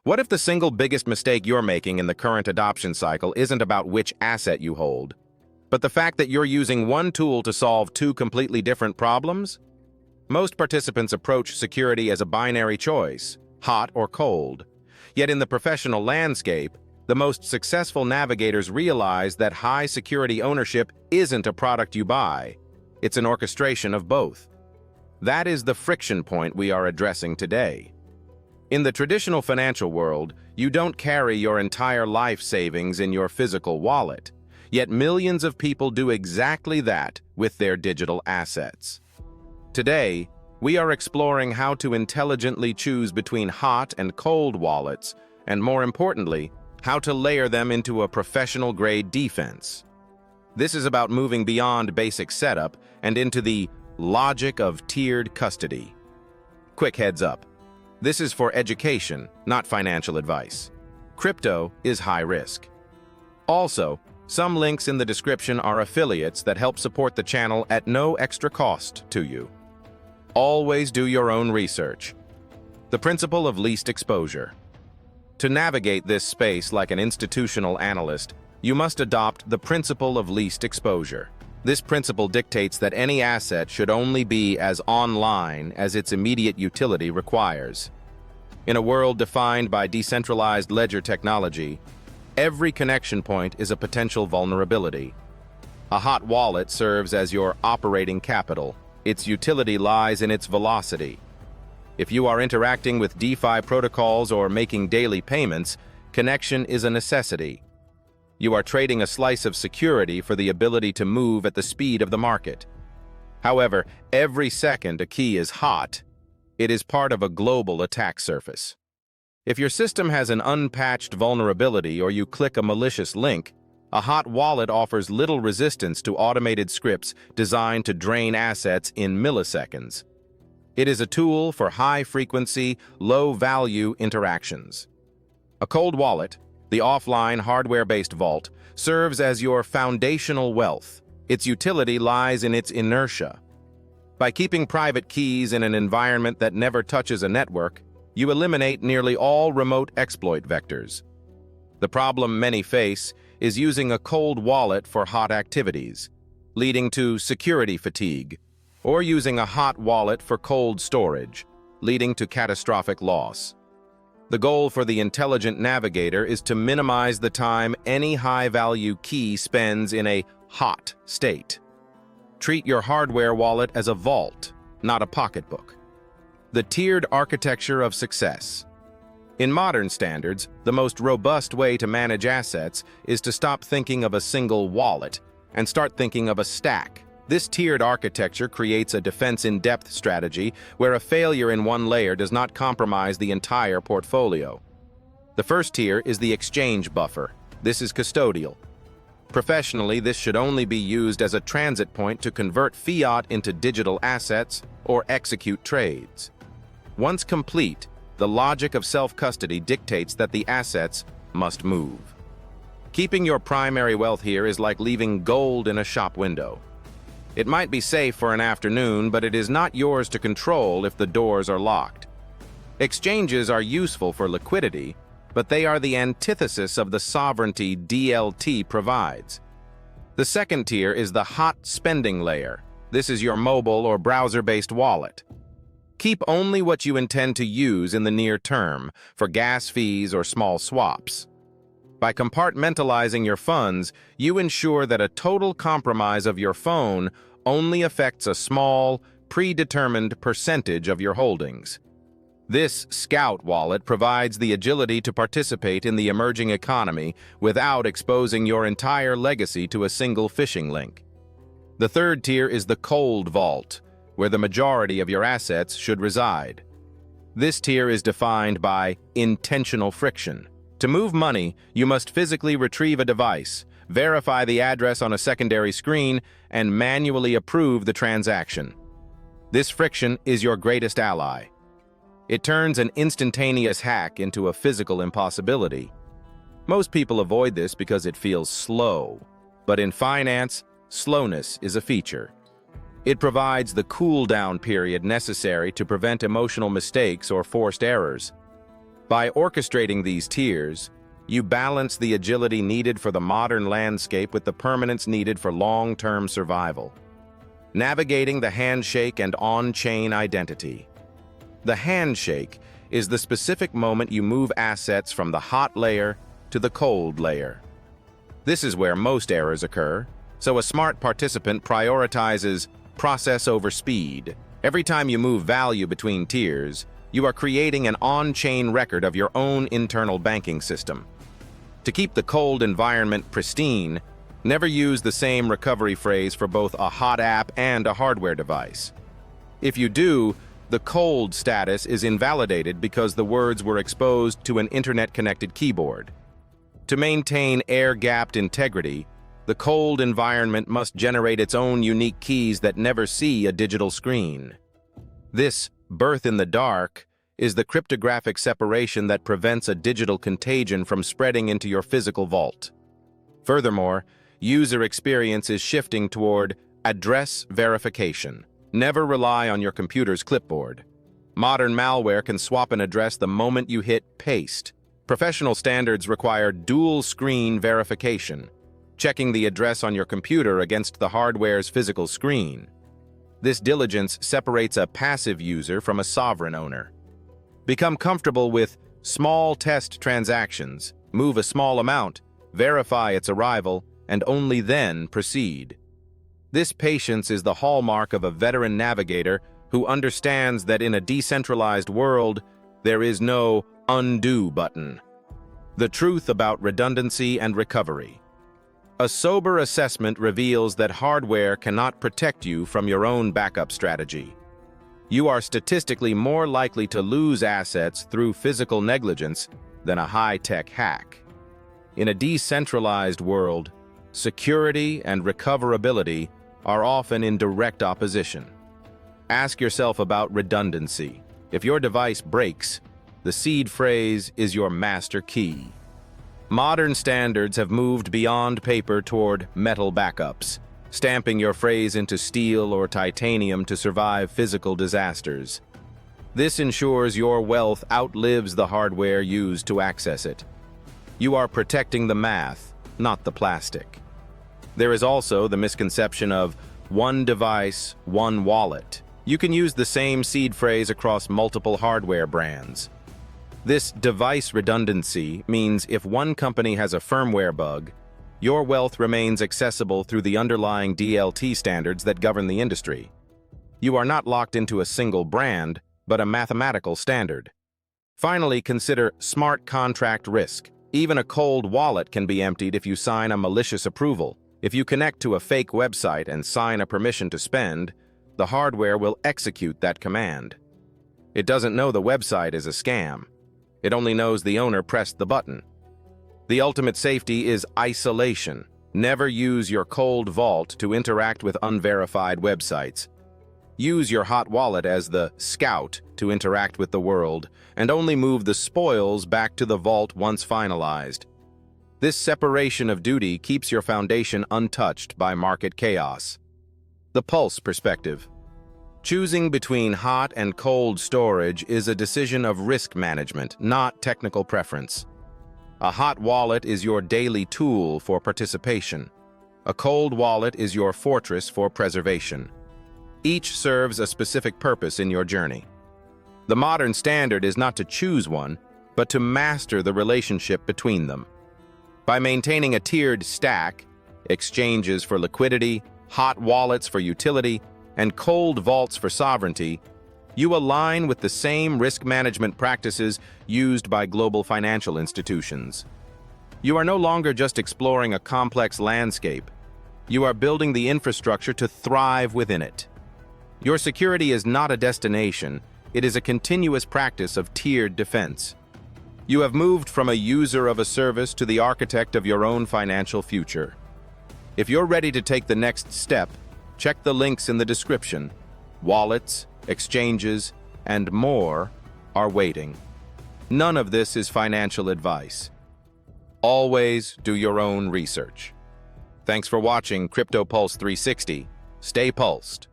What if the single biggest mistake you're making in the current adoption cycle isn't about which asset you hold, but the fact that you're using one tool to solve two completely different problems? Most participants approach security as a binary choice, hot or cold. Yet in the professional landscape, the most successful navigators realize that high security ownership isn't a product you buy. It's an orchestration of both. That is the friction point we are addressing today. In the traditional financial world, you don't carry your entire life savings in your physical wallet, yet millions of people do exactly that with their digital assets. Today, we are exploring how to intelligently choose between hot and cold wallets, and more importantly, how to layer them into a professional-grade defense. This is about moving beyond basic setup and into the logic of tiered custody. Quick heads up. This is for education, not financial advice. Crypto is high risk. Also, some links in the description are affiliates that help support the channel at no extra cost to you. Always do your own research. The principle of least exposure. To navigate this space like an institutional analyst, you must adopt the principle of least exposure. This principle dictates that any asset should only be as online as its immediate utility requires. In a world defined by decentralized ledger technology, every connection point is a potential vulnerability. A hot wallet serves as your operating capital. Its utility lies in its velocity. If you are interacting with DeFi protocols or making daily payments, connection is a necessity. You are trading a slice of security for the ability to move at the speed of the market. However, every second a key is hot, it is part of a global attack surface. If your system has an unpatched vulnerability or you click a malicious link, a hot wallet offers little resistance to automated scripts designed to drain assets in milliseconds. It is a tool for high-frequency, low-value interactions. A cold wallet, the offline hardware-based vault, serves as your foundational wealth. Its utility lies in its inertia. By keeping private keys in an environment that never touches a network, you eliminate nearly all remote exploit vectors. The problem many face is using a cold wallet for hot activities, leading to security fatigue, or using a hot wallet for cold storage, leading to catastrophic loss. The goal for the intelligent navigator is to minimize the time any high-value key spends in a hot state. Treat your hardware wallet as a vault, not a pocketbook. The tiered architecture of success. In modern standards, the most robust way to manage assets is to stop thinking of a single wallet and start thinking of a stack. This tiered architecture creates a defense-in-depth strategy where a failure in one layer does not compromise the entire portfolio. The first tier is the exchange buffer. This is custodial. Professionally, this should only be used as a transit point to convert fiat into digital assets or execute trades. Once complete, the logic of self-custody dictates that the assets must move. Keeping your primary wealth here is like leaving gold in a shop window. It might be safe for an afternoon, but it is not yours to control if the doors are locked. Exchanges are useful for liquidity, but they are the antithesis of the sovereignty DLT provides. The second tier is the hot spending layer. This is your mobile or browser-based wallet. Keep only what you intend to use in the near term for gas fees or small swaps. By compartmentalizing your funds, you ensure that a total compromise of your phone only affects a small, predetermined percentage of your holdings. This Scout wallet provides the agility to participate in the emerging economy without exposing your entire legacy to a single phishing link. The third tier is the cold vault, where the majority of your assets should reside. This tier is defined by intentional friction. To move money, you must physically retrieve a device, verify the address on a secondary screen, and manually approve the transaction. This friction is your greatest ally. It turns an instantaneous hack into a physical impossibility. Most people avoid this because it feels slow, but in finance, slowness is a feature. It provides the cool-down period necessary to prevent emotional mistakes or forced errors. By orchestrating these tiers, you balance the agility needed for the modern landscape with the permanence needed for long-term survival. Navigating the handshake and on-chain identity. The handshake is the specific moment you move assets from the hot layer to the cold layer. This is where most errors occur, so a smart participant prioritizes process over speed. Every time you move value between tiers, you are creating an on-chain record of your own internal banking system. To keep the cold environment pristine, never use the same recovery phrase for both a hot app and a hardware device. If you do, the cold status is invalidated because the words were exposed to an internet-connected keyboard. To maintain air-gapped integrity, the cold environment must generate its own unique keys that never see a digital screen. This birth in the dark is the cryptographic separation that prevents a digital contagion from spreading into your physical vault. Furthermore, user experience is shifting toward address verification. Never rely on your computer's clipboard. Modern malware can swap an address the moment you hit paste. Professional standards require dual-screen verification, checking the address on your computer against the hardware's physical screen. This diligence separates a passive user from a sovereign owner. Become comfortable with small test transactions, move a small amount, verify its arrival, and only then proceed. This patience is the hallmark of a veteran navigator who understands that in a decentralized world, there is no undo button. The truth about redundancy and recovery. A sober assessment reveals that hardware cannot protect you from your own backup strategy. You are statistically more likely to lose assets through physical negligence than a high-tech hack. In a decentralized world, security and recoverability are often in direct opposition. Ask yourself about redundancy. If your device breaks, the seed phrase is your master key. Modern standards have moved beyond paper toward metal backups, stamping your phrase into steel or titanium to survive physical disasters. This ensures your wealth outlives the hardware used to access it. You are protecting the math, not the plastic. There is also the misconception of one device, one wallet. You can use the same seed phrase across multiple hardware brands. This device redundancy means if one company has a firmware bug, your wealth remains accessible through the underlying DLT standards that govern the industry. You are not locked into a single brand, but a mathematical standard. Finally, consider smart contract risk. Even a cold wallet can be emptied if you sign a malicious approval. If you connect to a fake website and sign a permission to spend, the hardware will execute that command. It doesn't know the website is a scam. It only knows the owner pressed the button. The ultimate safety is isolation. Never use your cold vault to interact with unverified websites. Use your hot wallet as the scout to interact with the world, and only move the spoils back to the vault once finalized. This separation of duty keeps your foundation untouched by market chaos. The pulse perspective. Choosing between hot and cold storage is a decision of risk management, not technical preference. A hot wallet is your daily tool for participation. A cold wallet is your fortress for preservation. Each serves a specific purpose in your journey. The modern standard is not to choose one, but to master the relationship between them. By maintaining a tiered stack, exchanges for liquidity, hot wallets for utility, and cold vaults for sovereignty, you align with the same risk management practices used by global financial institutions. You are no longer just exploring a complex landscape. You are building the infrastructure to thrive within it. Your security is not a destination, it is a continuous practice of tiered defense. You have moved from a user of a service to the architect of your own financial future. If you're ready to take the next step, check the links in the description. Wallets, exchanges, and more are waiting. None of this is financial advice. Always do your own research. Thanks for watching Crypto Pulse 360. Stay pulsed.